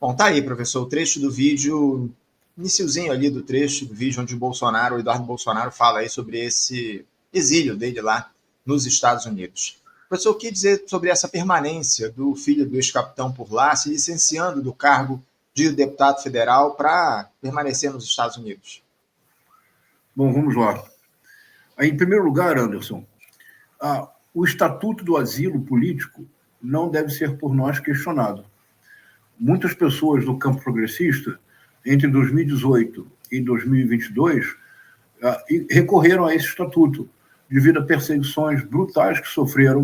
Bom, tá aí, professor, o trecho do vídeo, iniciozinho ali do trecho do vídeo onde o Eduardo Bolsonaro fala aí sobre esse exílio dele lá nos Estados Unidos. Professor, o que dizer sobre essa permanência do filho do ex-capitão por lá, se licenciando do cargo de deputado federal para permanecer nos Estados Unidos? Bom, vamos lá. Em primeiro lugar, Anderson, o Estatuto do Asilo Político não deve ser por nós questionado. Muitas pessoas do campo progressista, entre 2018 e 2022, recorreram a esse estatuto, devido a perseguições brutais que sofreram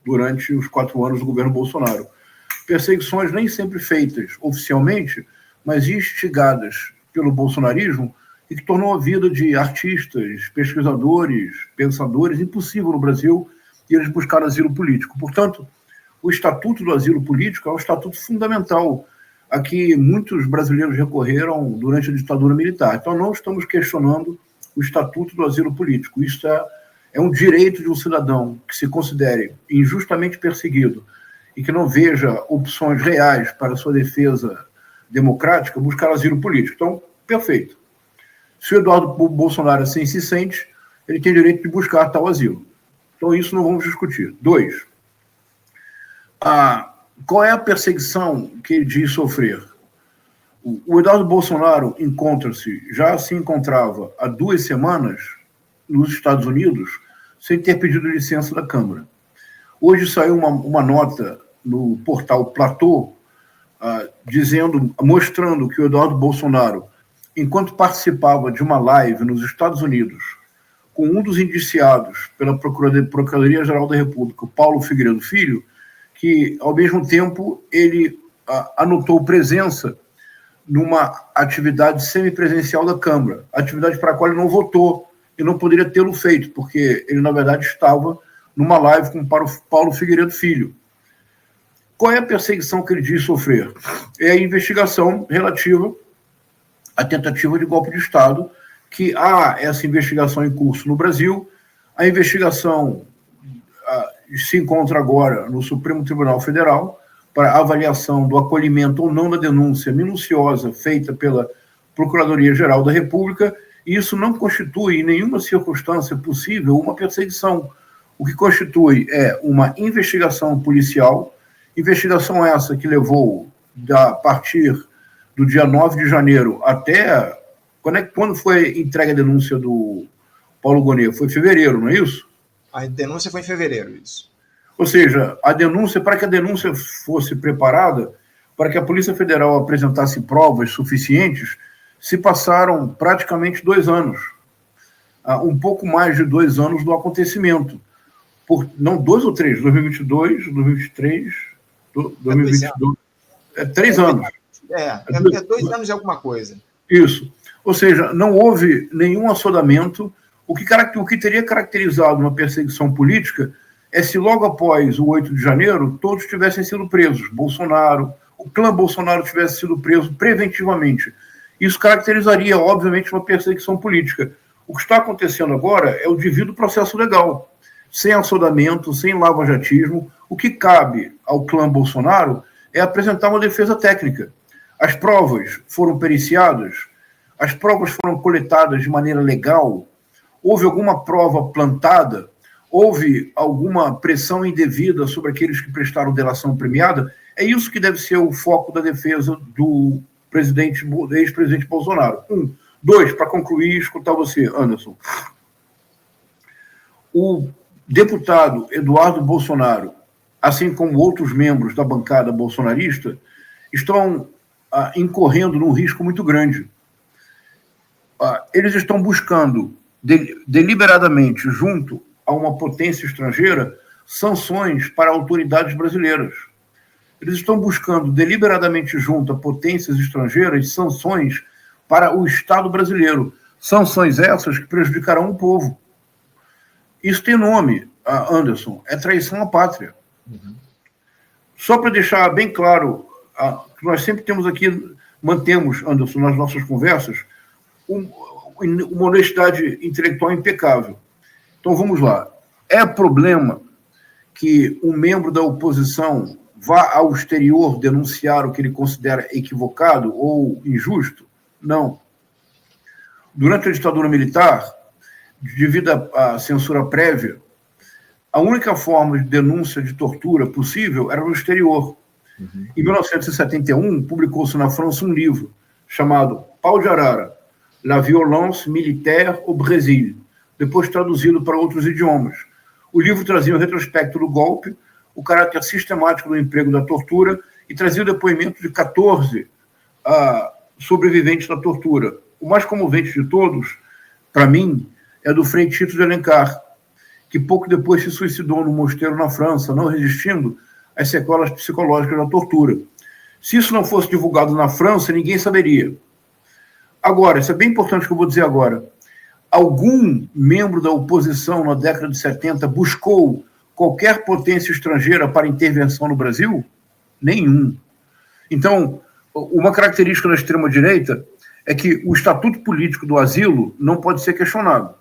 durante os 4 anos do governo Bolsonaro. Perseguições nem sempre feitas oficialmente, mas instigadas pelo bolsonarismo, e que tornou a vida de artistas, pesquisadores, pensadores impossível no Brasil, e eles buscaram asilo político. Portanto, o Estatuto do Asilo Político é um estatuto fundamental a que muitos brasileiros recorreram durante a ditadura militar. Então, não estamos questionando o Estatuto do Asilo Político. Isso é um direito de um cidadão que se considere injustamente perseguido e que não veja opções reais para sua defesa democrática, buscar asilo político. Então, perfeito. Se o Eduardo Bolsonaro assim se sente, ele tem direito de buscar tal asilo. Então, isso não vamos discutir. 2. Qual é a perseguição que ele diz sofrer? O Eduardo Bolsonaro já se encontrava há 2 semanas nos Estados Unidos sem ter pedido licença da Câmara. Hoje saiu uma nota no portal Platô mostrando que o Eduardo Bolsonaro, enquanto participava de uma live nos Estados Unidos com um dos indiciados pela Procuradoria-Geral da República, Paulo Figueiredo Filho, que, ao mesmo tempo, ele anotou presença numa atividade semipresencial da Câmara, atividade para a qual ele não votou e não poderia tê-lo feito, porque ele, na verdade, estava numa live com Paulo Figueiredo Filho. Qual é a perseguição que ele diz sofrer? É a investigação relativa à tentativa de golpe de Estado, que há essa investigação em curso no Brasil. A investigação se encontra agora no Supremo Tribunal Federal para avaliação do acolhimento ou não da denúncia minuciosa feita pela Procuradoria-Geral da República, e isso não constitui em nenhuma circunstância possível uma perseguição. O que constitui é uma investigação policial, investigação essa que levou, a partir do dia 9 de janeiro até... Quando foi entregue a denúncia do Paulo Gonet? Foi em fevereiro, não é isso? A denúncia foi em fevereiro, isso. Ou seja, para que a denúncia fosse preparada, para que a Polícia Federal apresentasse provas suficientes, se passaram praticamente 2 anos. Um pouco mais de 2 anos do acontecimento. Não 2 ou 3, 2022, 2023, 2022. 3 anos. 2 anos e alguma coisa. Isso. Ou seja, não houve nenhum assodamento. O que teria caracterizado uma perseguição política é se logo após o 8 de janeiro todos tivessem sido presos. O clã Bolsonaro tivesse sido preso preventivamente. Isso caracterizaria, obviamente, uma perseguição política. O que está acontecendo agora é o devido processo legal, sem assodamento, sem lava-jatismo. O que cabe ao clã Bolsonaro é apresentar uma defesa técnica. As provas foram periciadas, as provas foram coletadas de maneira legal, houve alguma prova plantada, houve alguma pressão indevida sobre aqueles que prestaram delação premiada. É isso que deve ser o foco da defesa do ex-presidente Bolsonaro. 2, para concluir e escutar você, Anderson. O deputado Eduardo Bolsonaro, assim como outros membros da bancada bolsonarista, estão incorrendo num risco muito grande. Eles estão buscando deliberadamente, junto a uma potência estrangeira, sanções para autoridades brasileiras. Eles estão buscando deliberadamente, junto a potências estrangeiras, sanções para o Estado brasileiro. Sanções essas que prejudicarão o povo. Isso tem nome, Anderson, é traição à pátria. Só para deixar bem claro, nós sempre temos aqui, mantemos, Anderson, nas nossas conversas, uma honestidade intelectual impecável. Então, vamos lá. É problema que um membro da oposição vá ao exterior denunciar o que ele considera equivocado ou injusto? Não. Durante a ditadura militar, devido à censura prévia, a única forma de denúncia de tortura possível era no exterior. Uhum. Em 1971, publicou-se na França um livro chamado Pau de Arara, La violence militaire au Brésil, depois traduzido para outros idiomas. O livro trazia um retrospecto do golpe, o caráter sistemático do emprego da tortura e trazia o depoimento de 14 sobreviventes da tortura. O mais comovente de todos, para mim, é do Frei Tito de Alencar, que pouco depois se suicidou no mosteiro na França, não resistindo às sequelas psicológicas da tortura. Se isso não fosse divulgado na França, ninguém saberia. Agora, isso é bem importante que eu vou dizer agora. Algum membro da oposição na década de 70 buscou qualquer potência estrangeira para intervenção no Brasil? Nenhum. Então, uma característica da extrema-direita é que o estatuto político do asilo não pode ser questionado.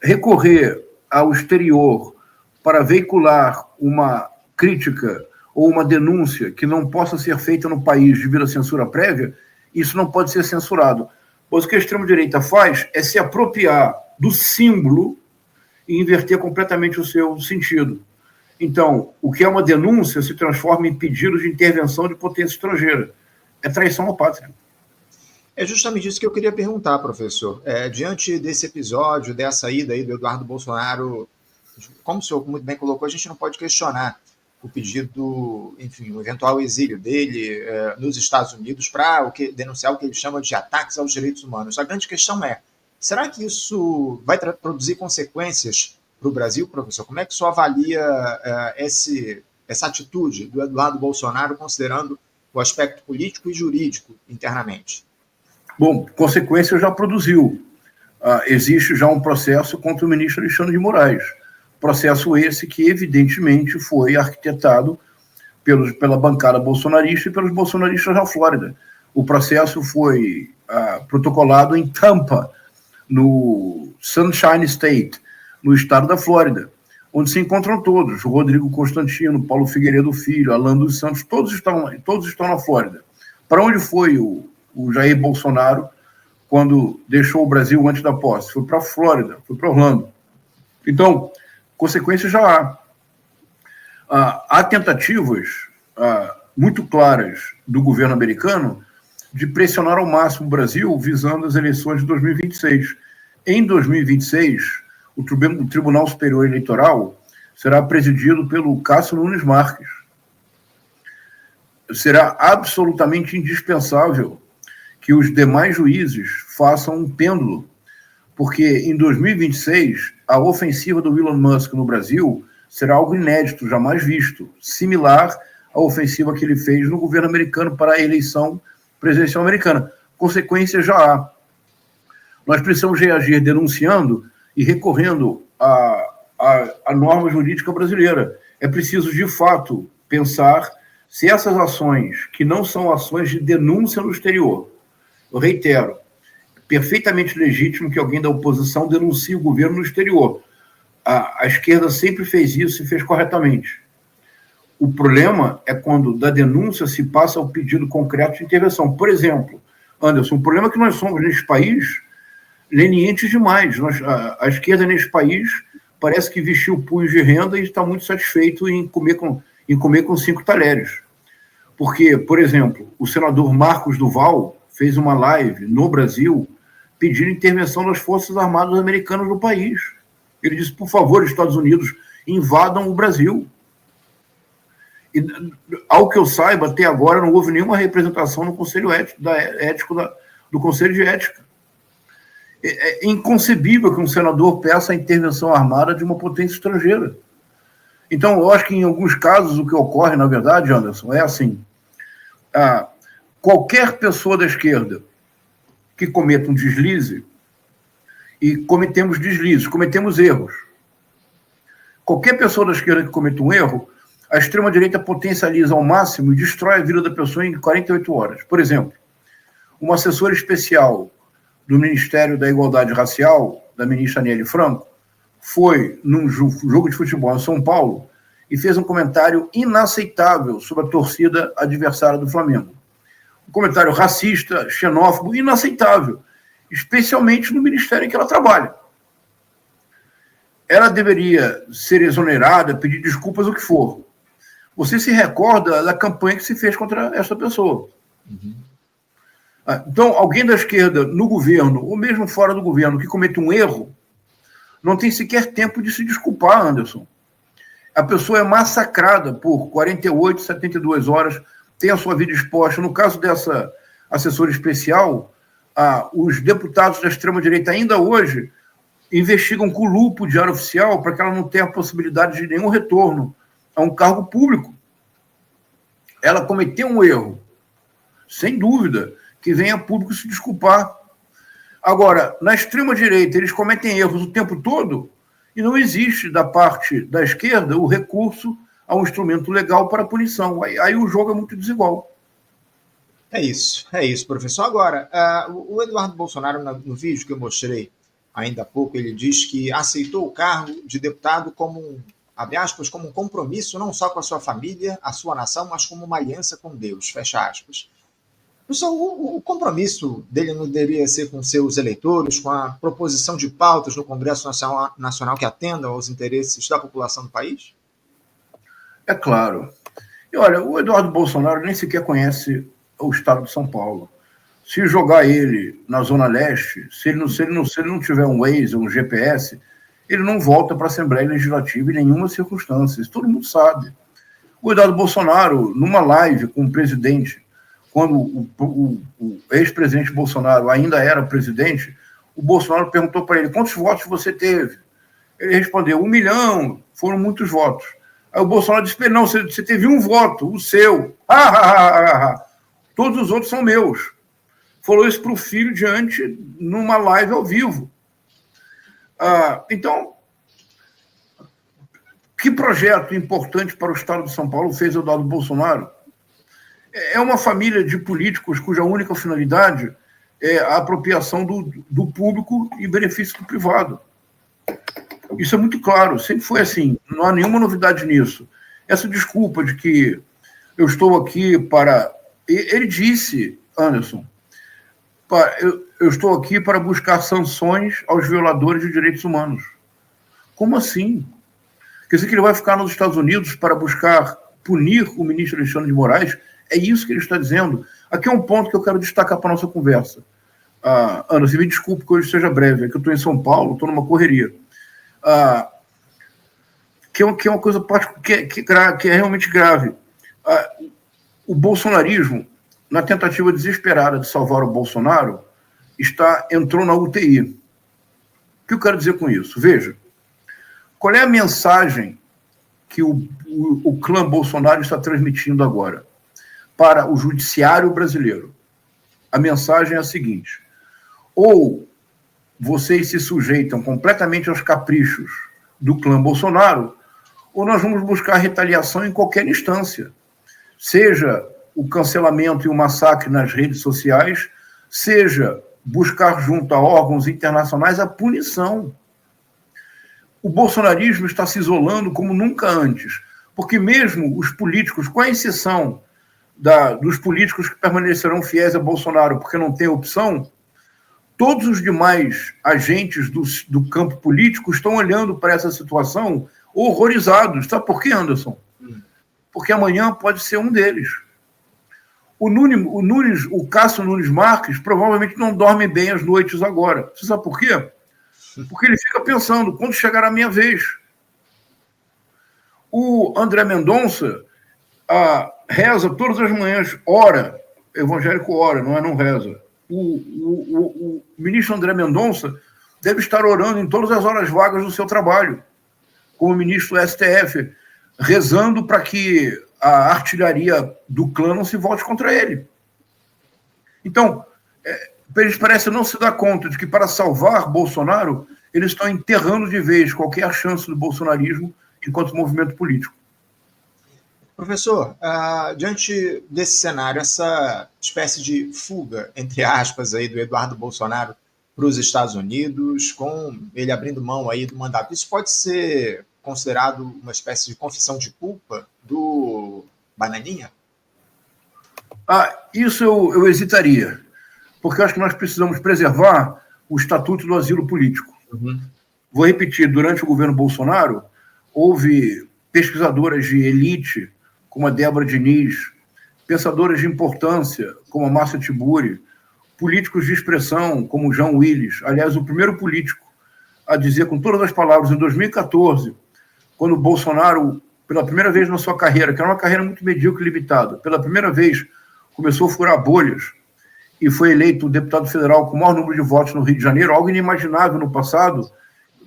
Recorrer ao exterior para veicular uma crítica ou uma denúncia que não possa ser feita no país devido à censura prévia, isso não pode ser censurado. Pois o que a extrema-direita faz é se apropriar do símbolo e inverter completamente o seu sentido. Então, o que é uma denúncia se transforma em pedido de intervenção de potência estrangeira. É traição à pátria. É justamente isso que eu queria perguntar, professor. Diante desse episódio, dessa ida aí do Eduardo Bolsonaro, como o senhor muito bem colocou, a gente não pode questionar o pedido, enfim, o eventual exílio dele nos Estados Unidos para denunciar o que ele chama de ataques aos direitos humanos. A grande questão é, será que isso vai produzir consequências para o Brasil, professor? Como é que o senhor avalia essa atitude do Eduardo Bolsonaro, considerando o aspecto político e jurídico internamente? Bom, consequência já produziu. Existe já um processo contra o ministro Alexandre de Moraes. Processo esse que, evidentemente, foi arquitetado pela bancada bolsonarista e pelos bolsonaristas da Flórida. O processo foi protocolado em Tampa, no Sunshine State, no estado da Flórida, onde se encontram todos, Rodrigo Constantino, Paulo Figueiredo Filho, Alan dos Santos, todos estão na Flórida. Para onde foi o Jair Bolsonaro quando deixou o Brasil antes da posse? Foi para a Flórida, foi para Orlando. Então, consequências já há. Há tentativas muito claras do governo americano de pressionar ao máximo o Brasil visando as eleições de 2026. Em 2026, o Tribunal Superior Eleitoral será presidido pelo Cássio Nunes Marques. Será absolutamente indispensável que os demais juízes façam um pêndulo, porque em 2026 a ofensiva do Elon Musk no Brasil será algo inédito, jamais visto, similar à ofensiva que ele fez no governo americano para a eleição presidencial americana. Consequências já há. Nós precisamos reagir denunciando e recorrendo à norma jurídica brasileira. É preciso, de fato, pensar se essas ações, que não são ações de denúncia no exterior, eu reitero, é perfeitamente legítimo que alguém da oposição denuncie o governo no exterior. A esquerda sempre fez isso e fez corretamente. O problema é quando da denúncia se passa ao pedido concreto de intervenção. Por exemplo, Anderson, o problema é que nós somos, neste país, lenientes demais. A esquerda neste país parece que vestiu punhos de renda e está muito satisfeito em comer com 5 talheres. Porque, por exemplo, o senador Marcos Duval fez uma live no Brasil pedindo intervenção das Forças Armadas Americanas no país. Ele disse, por favor, Estados Unidos, invadam o Brasil. E, ao que eu saiba, até agora não houve nenhuma representação no Conselho Ético do Conselho de Ética. É inconcebível que um senador peça a intervenção armada de uma potência estrangeira. Então, eu acho que em alguns casos o que ocorre, na verdade, Anderson, é assim. Qualquer pessoa da esquerda que cometa um deslize, e cometemos deslizes, cometemos erros. Qualquer pessoa da esquerda que cometa um erro, a extrema-direita potencializa ao máximo e destrói a vida da pessoa em 48 horas. Por exemplo, uma assessora especial do Ministério da Igualdade Racial, da ministra Aniele Franco, foi num jogo de futebol em São Paulo e fez um comentário inaceitável sobre a torcida adversária do Flamengo. Um comentário racista, xenófobo, inaceitável, especialmente no ministério em que ela trabalha. Ela deveria ser exonerada, pedir desculpas, o que for. Você se recorda da campanha que se fez contra essa pessoa. Uhum. Então, alguém da esquerda no governo, ou mesmo fora do governo, que comete um erro, não tem sequer tempo de se desculpar, Anderson. A pessoa é massacrada por 48, 72 horas, tem a sua vida exposta. No caso dessa assessora especial, os deputados da extrema-direita ainda hoje investigam com lupa o diário oficial para que ela não tenha a possibilidade de nenhum retorno a um cargo público. Ela cometeu um erro, sem dúvida, que venha a público se desculpar. Agora, na extrema-direita, eles cometem erros o tempo todo e não existe, da parte da esquerda, o recurso a um instrumento legal para punição. Aí o jogo é muito desigual. É isso, professor. Agora, o Eduardo Bolsonaro, no vídeo que eu mostrei ainda há pouco, ele diz que aceitou o cargo de deputado como abre aspas, como um compromisso não só com a sua família, a sua nação, mas como uma aliança com Deus, fecha aspas. Professor, o compromisso dele não deveria ser com seus eleitores, com a proposição de pautas no Congresso Nacional que atendam aos interesses da população do país? É claro. E olha, o Eduardo Bolsonaro nem sequer conhece o estado de São Paulo. Se jogar ele na Zona Leste, se ele não tiver um Waze, um GPS, ele não volta para a Assembleia Legislativa em nenhuma circunstância. Isso todo mundo sabe. O Eduardo Bolsonaro, numa live com o presidente, quando o ex-presidente Bolsonaro ainda era presidente, o Bolsonaro perguntou para ele, quantos votos você teve? Ele respondeu, 1 milhão, foram muitos votos. Aí o Bolsonaro disse, não, você teve um voto, o seu. Todos os outros são meus. Falou isso para o filho diante, numa live ao vivo. Então, que projeto importante para o Estado de São Paulo fez o Eduardo Bolsonaro? É uma família de políticos cuja única finalidade é a apropriação do público em benefício do privado. Isso é muito claro, sempre foi assim, não há nenhuma novidade nisso. Essa desculpa de que eu estou aqui para... Ele disse, Anderson, eu estou aqui para buscar sanções aos violadores de direitos humanos. Como assim? Quer dizer que ele vai ficar nos Estados Unidos para buscar punir o ministro Alexandre de Moraes? É isso que ele está dizendo. Aqui é um ponto que eu quero destacar para a nossa conversa. Ana, você me desculpe que hoje seja breve, é que eu estou em São Paulo, estou numa correria. Que é uma coisa que é realmente grave. O bolsonarismo, na tentativa desesperada de salvar o Bolsonaro, entrou na UTI. O que eu quero dizer com isso? Veja, qual é a mensagem que o clã Bolsonaro está transmitindo agora para o judiciário brasileiro? A mensagem é a seguinte: ou vocês se sujeitam completamente aos caprichos do clã Bolsonaro, ou nós vamos buscar retaliação em qualquer instância, seja o cancelamento e o massacre nas redes sociais, seja buscar junto a órgãos internacionais a punição. O bolsonarismo está se isolando como nunca antes, porque mesmo os políticos, com a exceção dos políticos que permanecerão fiéis a Bolsonaro porque não tem opção, todos os demais agentes do campo político estão olhando para essa situação horrorizados. Sabe por quê, Anderson? Porque amanhã pode ser um deles. O Cássio Nunes Marques provavelmente não dorme bem as noites agora. Você sabe por quê? Porque ele fica pensando, quando chegar a minha vez? O André Mendonça reza todas as manhãs, ora, evangélico ora, não reza. O ministro André Mendonça deve estar orando em todas as horas vagas do seu trabalho, como ministro do STF, rezando para que a artilharia do clã não se volte contra ele. Então, eles parecem não se dar conta de que, para salvar Bolsonaro, eles estão enterrando de vez qualquer chance do bolsonarismo enquanto movimento político. Professor, diante desse cenário, essa espécie de fuga, entre aspas, aí, do Eduardo Bolsonaro para os Estados Unidos, com ele abrindo mão aí do mandato, isso pode ser considerado uma espécie de confissão de culpa do Bananinha? Isso eu hesitaria, porque eu acho que nós precisamos preservar o Estatuto do Asilo Político. Uhum. Vou repetir, durante o governo Bolsonaro, houve pesquisadoras de elite, como a Débora Diniz, pensadoras de importância, como a Márcia Tiburi, políticos de expressão, como o João Willis, aliás, o primeiro político a dizer com todas as palavras, em 2014, quando o Bolsonaro, pela primeira vez na sua carreira, que era uma carreira muito medíocre e limitada, pela primeira vez começou a furar bolhas e foi eleito deputado federal com o maior número de votos no Rio de Janeiro, algo inimaginável no passado,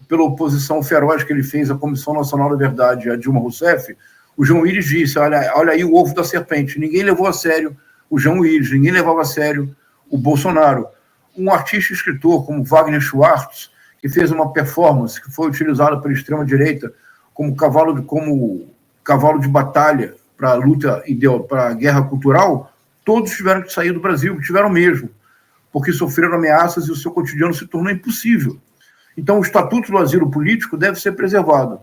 pela oposição feroz que ele fez à Comissão Nacional da Verdade, a Dilma Rousseff. O João Willis disse, olha aí o ovo da serpente. Ninguém levou a sério o João Willis, ninguém levava a sério o Bolsonaro. Um artista e escritor como Wagner Schwartz, que fez uma performance que foi utilizada pela extrema-direita como cavalo de batalha para a luta, para a guerra cultural, todos tiveram que sair do Brasil, tiveram mesmo, porque sofreram ameaças e o seu cotidiano se tornou impossível. Então, o Estatuto do Asilo Político deve ser preservado.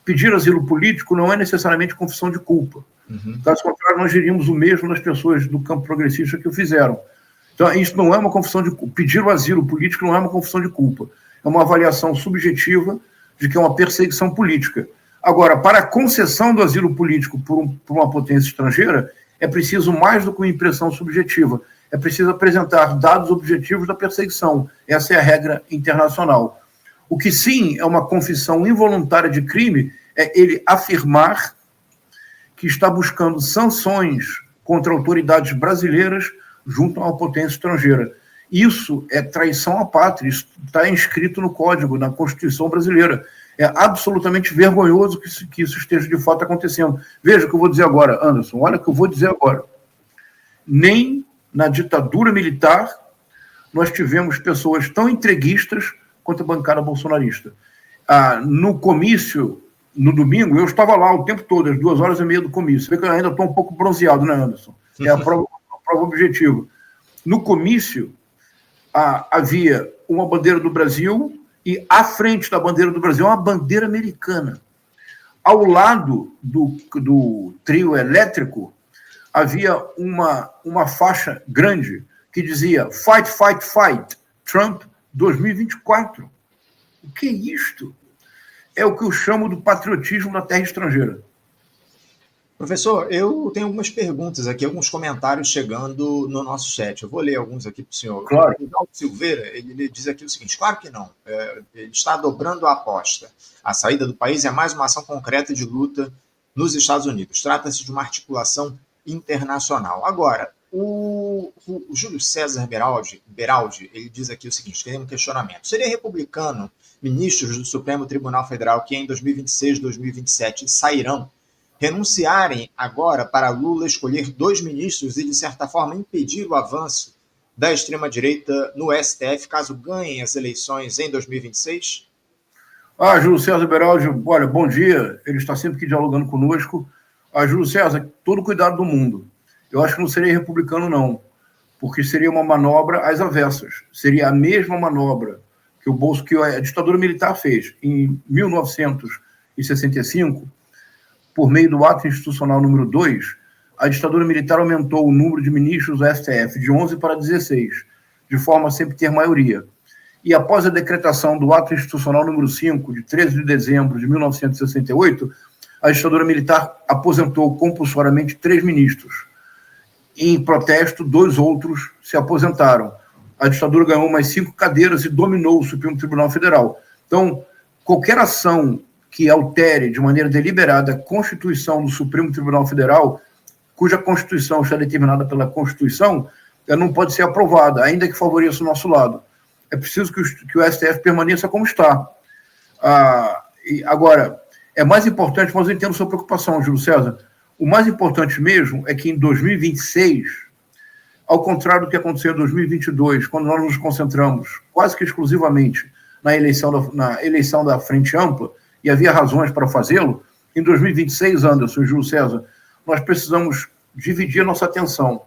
Pedir asilo político não é necessariamente confissão de culpa. Uhum. Caso contrário, nós diríamos o mesmo das pessoas do campo progressista que o fizeram. Então, isso não é uma confissão de culpa. Pedir o asilo político não é uma confissão de culpa. É uma avaliação subjetiva de que é uma perseguição política. Agora, para a concessão do asilo político por uma potência estrangeira, é preciso mais do que uma impressão subjetiva. É preciso apresentar dados objetivos da perseguição. Essa é a regra internacional. O que sim é uma confissão involuntária de crime é ele afirmar que está buscando sanções contra autoridades brasileiras junto a uma potência estrangeira. Isso é traição à pátria, isso está inscrito no Código, na Constituição brasileira. É absolutamente vergonhoso que isso esteja de fato acontecendo. Veja o que eu vou dizer agora, Anderson, olha o que eu vou dizer agora. Nem na ditadura militar nós tivemos pessoas tão entreguistas quanto a bancada bolsonarista. No comício, no domingo, eu estava lá o tempo todo, às 2h30 do comício. Você vê que eu ainda estou um pouco bronzeado, né, Anderson? É a prova objetiva. No comício, havia uma bandeira do Brasil e à frente da bandeira do Brasil uma bandeira americana. Ao lado do trio elétrico, havia uma faixa grande que dizia Fight, Fight, Fight, Trump 2024. O que é isto? É o que eu chamo do patriotismo na terra estrangeira. Professor, eu tenho algumas perguntas aqui, alguns comentários chegando no nosso chat. Eu vou ler alguns aqui para o senhor. Claro. O Ronaldo Silveira, ele diz aqui o seguinte, claro que não, ele está dobrando a aposta. A saída do país é mais uma ação concreta de luta nos Estados Unidos. Trata-se de uma articulação internacional. Agora, o Júlio César Beraldi, ele diz aqui o seguinte, tem um questionamento. Seria republicano ministros do Supremo Tribunal Federal que em 2026, 2027 sairão renunciarem agora para Lula escolher 2 ministros e, de certa forma, impedir o avanço da extrema-direita no STF, caso ganhem as eleições em 2026? Júlio César Beraldi, olha, bom dia, ele está sempre aqui dialogando conosco. Júlio César, todo cuidado do mundo. Eu acho que não seria republicano, não, porque seria uma manobra às avessas. Seria a mesma manobra que a ditadura militar fez em 1965, por meio do ato institucional número 2, a ditadura militar aumentou o número de ministros do STF de 11 para 16, de forma a sempre ter maioria. E após a decretação do ato institucional número 5, de 13 de dezembro de 1968, a ditadura militar aposentou compulsoriamente 3 ministros. Em protesto, 2 outros se aposentaram. A ditadura ganhou mais 5 cadeiras e dominou o Supremo Tribunal Federal. Então, qualquer ação que altere de maneira deliberada a Constituição do Supremo Tribunal Federal, cuja Constituição está determinada pela Constituição, ela não pode ser aprovada, ainda que favoreça o nosso lado. É preciso que o STF permaneça como está. Agora, é mais importante, mas eu entendo sua preocupação, Júlio César, o mais importante mesmo é que em 2026, ao contrário do que aconteceu em 2022, quando nós nos concentramos quase que exclusivamente na eleição da Frente Ampla, e havia razões para fazê-lo, em 2026, Anderson e Júlio César, nós precisamos dividir a nossa atenção,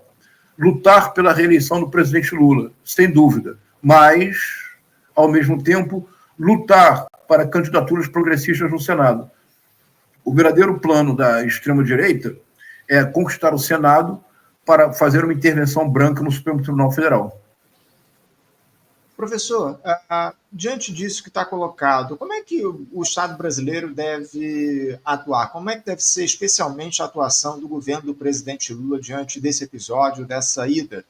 lutar pela reeleição do presidente Lula, sem dúvida, mas, ao mesmo tempo, lutar para candidaturas progressistas no Senado. o verdadeiro plano da extrema-direita é conquistar o Senado para fazer uma intervenção branca no Supremo Tribunal Federal. Professor, diante disso que está colocado, como é que o Estado brasileiro deve atuar? Como é que deve ser especialmente a atuação do governo do presidente Lula diante desse episódio, dessa ida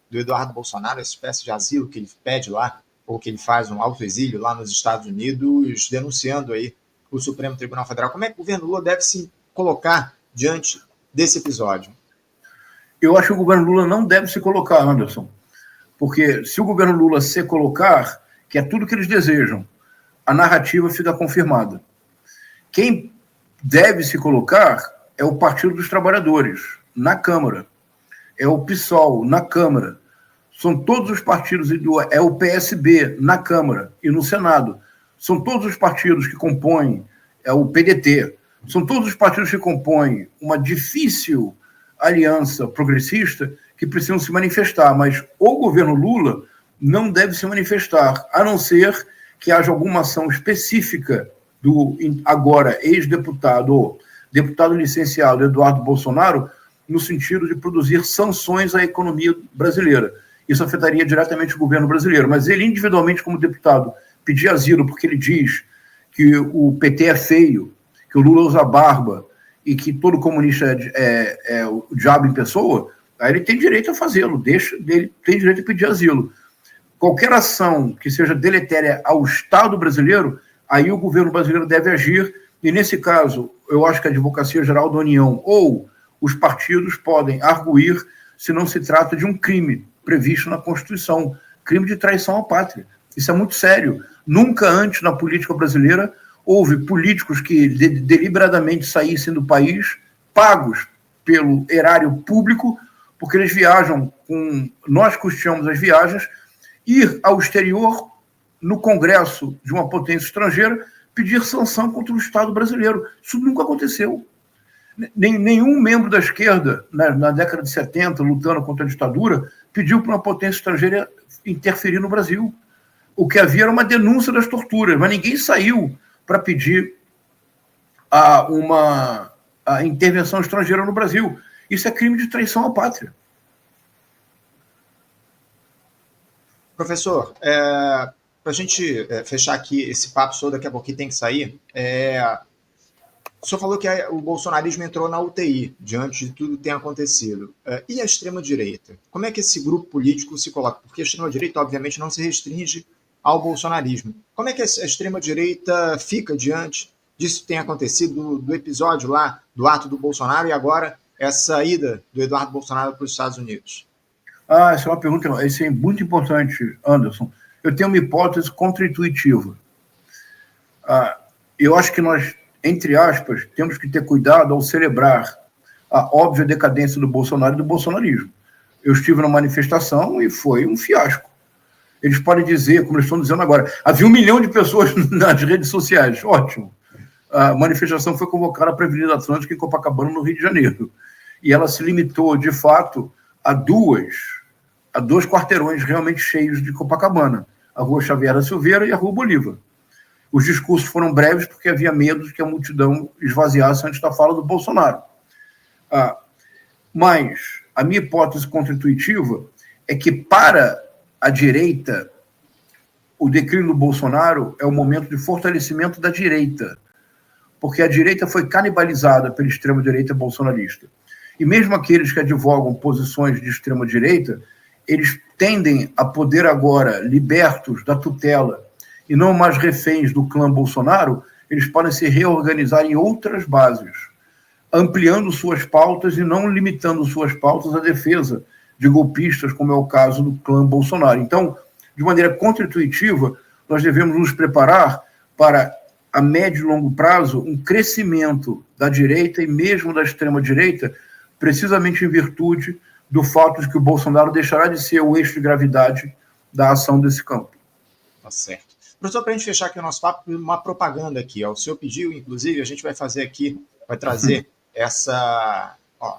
do Eduardo Bolsonaro, essa espécie de asilo que ele pede lá, ou que ele faz um autoexílio lá nos Estados Unidos, denunciando aí o Supremo Tribunal Federal? Como é que o governo Lula deve se colocar diante desse episódio? Eu acho que o governo Lula não deve se colocar, Anderson, porque se o governo Lula se colocar, que é tudo que eles desejam, a narrativa fica confirmada. Quem deve se colocar é o Partido dos Trabalhadores, na Câmara. É o PSOL, na Câmara. São todos os partidos, é o PSB, na Câmara e no Senado. São todos os partidos que compõem, é o PDT, são todos os partidos que compõem uma difícil aliança progressista que precisam se manifestar, mas o governo Lula não deve se manifestar, a não ser que haja alguma ação específica do agora ex-deputado, ou deputado licenciado Eduardo Bolsonaro, no sentido de produzir sanções à economia brasileira. Isso afetaria diretamente o governo brasileiro, mas ele individualmente como deputado pedir asilo porque ele diz que o PT é feio, que o Lula usa barba e que todo comunista é o diabo em pessoa, aí ele tem direito a fazê-lo, ele tem direito a pedir asilo. Qualquer ação que seja deletéria ao Estado brasileiro, aí o governo brasileiro deve agir, e nesse caso, eu acho que a Advocacia Geral da União ou os partidos podem arguir se não se trata de um crime previsto na Constituição, crime de traição à pátria. Isso é muito sério. Nunca antes na política brasileira houve políticos que deliberadamente saíssem do país, pagos pelo erário público, porque eles viajam nós custeamos as viagens, ir ao exterior, no Congresso de uma potência estrangeira, pedir sanção contra o Estado brasileiro. Isso nunca aconteceu. Nenhum membro da esquerda, na década de 70, lutando contra a ditadura, pediu para uma potência estrangeira interferir no Brasil. O que havia era uma denúncia das torturas, mas ninguém saiu para pedir uma intervenção estrangeira no Brasil. Isso é crime de traição à pátria. Professor, para a gente fechar aqui esse papo, só daqui a pouquinho tem que sair, o senhor falou que o bolsonarismo entrou na UTI diante de tudo que tem acontecido. E a extrema-direita? Como é que esse grupo político se coloca? Porque a extrema-direita, obviamente, não se restringe ao bolsonarismo. Como é que a extrema-direita fica diante disso que tem acontecido, do episódio lá, do ato do Bolsonaro, e agora essa ida do Eduardo Bolsonaro para os Estados Unidos? Essa é uma pergunta, isso é muito importante, Anderson. Eu tenho uma hipótese contra-intuitiva. Eu acho que nós, entre aspas, temos que ter cuidado ao celebrar a óbvia decadência do Bolsonaro e do bolsonarismo. Eu estive na manifestação e foi um fiasco. Eles podem dizer, como eles estão dizendo agora, havia 1 milhão de pessoas nas redes sociais, ótimo. A manifestação foi convocada para a Avenida Atlântica em Copacabana, no Rio de Janeiro. E ela se limitou, de fato, a dois quarteirões realmente cheios de Copacabana, a Rua Xavier da Silveira e a Rua Bolívar. Os discursos foram breves porque havia medo de que a multidão esvaziasse antes da fala do Bolsonaro. Mas a minha hipótese contra-intuitiva é que, para a direita, o declínio do Bolsonaro é o momento de fortalecimento da direita, porque a direita foi canibalizada pela extrema-direita bolsonarista. E mesmo aqueles que advogam posições de extrema-direita, eles tendem a poder agora, libertos da tutela e não mais reféns do clã Bolsonaro, eles podem se reorganizar em outras bases, ampliando suas pautas e não limitando suas pautas à defesa de golpistas, como é o caso do clã Bolsonaro. Então, de maneira contra-intuitiva, nós devemos nos preparar para, a médio e longo prazo, um crescimento da direita e mesmo da extrema-direita, precisamente em virtude do fato de que o Bolsonaro deixará de ser o eixo de gravidade da ação desse campo. Tá certo. Professor, para a gente fechar aqui o nosso papo, uma propaganda aqui. O senhor pediu, inclusive, a gente vai fazer aqui, vai trazer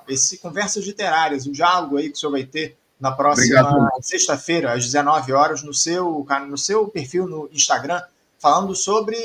esse Conversas Literárias, o diálogo aí que o senhor vai ter na próxima sexta-feira, às 19 horas, no seu perfil no Instagram, falando sobre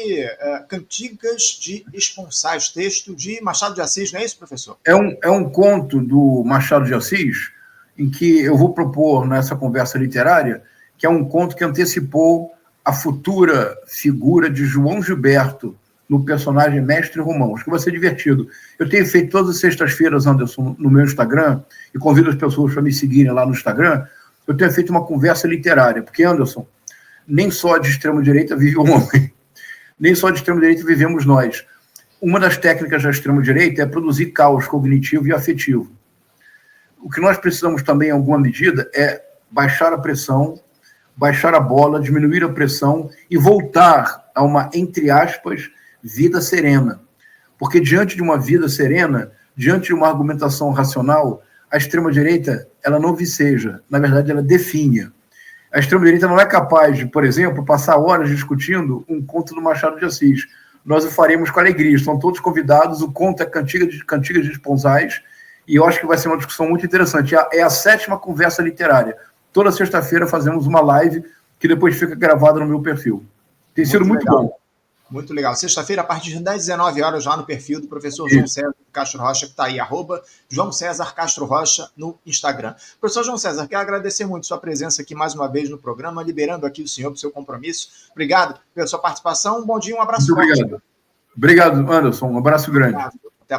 Cantigas de Esponsais, texto de Machado de Assis, não é isso, professor? É um conto do Machado de Assis, em que eu vou propor nessa conversa literária, que é um conto que antecipou a futura figura de João Gilberto no personagem Mestre Romão. Acho que vai ser divertido. Eu tenho feito todas as sextas-feiras, Anderson, no meu Instagram, e convido as pessoas para me seguirem lá no Instagram. Eu tenho feito uma conversa literária, porque, Anderson, nem só de extrema-direita vive o homem, nem só de extrema-direita vivemos nós. Uma das técnicas da extrema-direita é produzir caos cognitivo e afetivo. O que nós precisamos também, em alguma medida, é baixar a pressão, baixar a bola, diminuir a pressão e voltar a uma, entre aspas, vida serena. Porque diante de uma vida serena, diante de uma argumentação racional, a extrema-direita, ela não viceja, na verdade, ela definha. A extrema-direita não é capaz de, por exemplo, passar horas discutindo um conto do Machado de Assis. Nós o faremos com alegria, estão todos convidados, o conto é Cantigas de Esponsais, e eu acho que vai ser uma discussão muito interessante. É a 7ª conversa literária. Toda sexta-feira fazemos uma live que depois fica gravada no meu perfil. Tem sido muito bom. Muito legal. Sexta-feira, a partir das 19 horas, lá no perfil do professor João César Castro Rocha, que está aí, @João César Castro Rocha no Instagram. Professor João César, quero agradecer muito sua presença aqui mais uma vez no programa, liberando aqui o senhor para o seu compromisso. Obrigado pela sua participação. Um bom dia, um abraço. Muito obrigado. Obrigado, Anderson. Um abraço grande. Obrigado.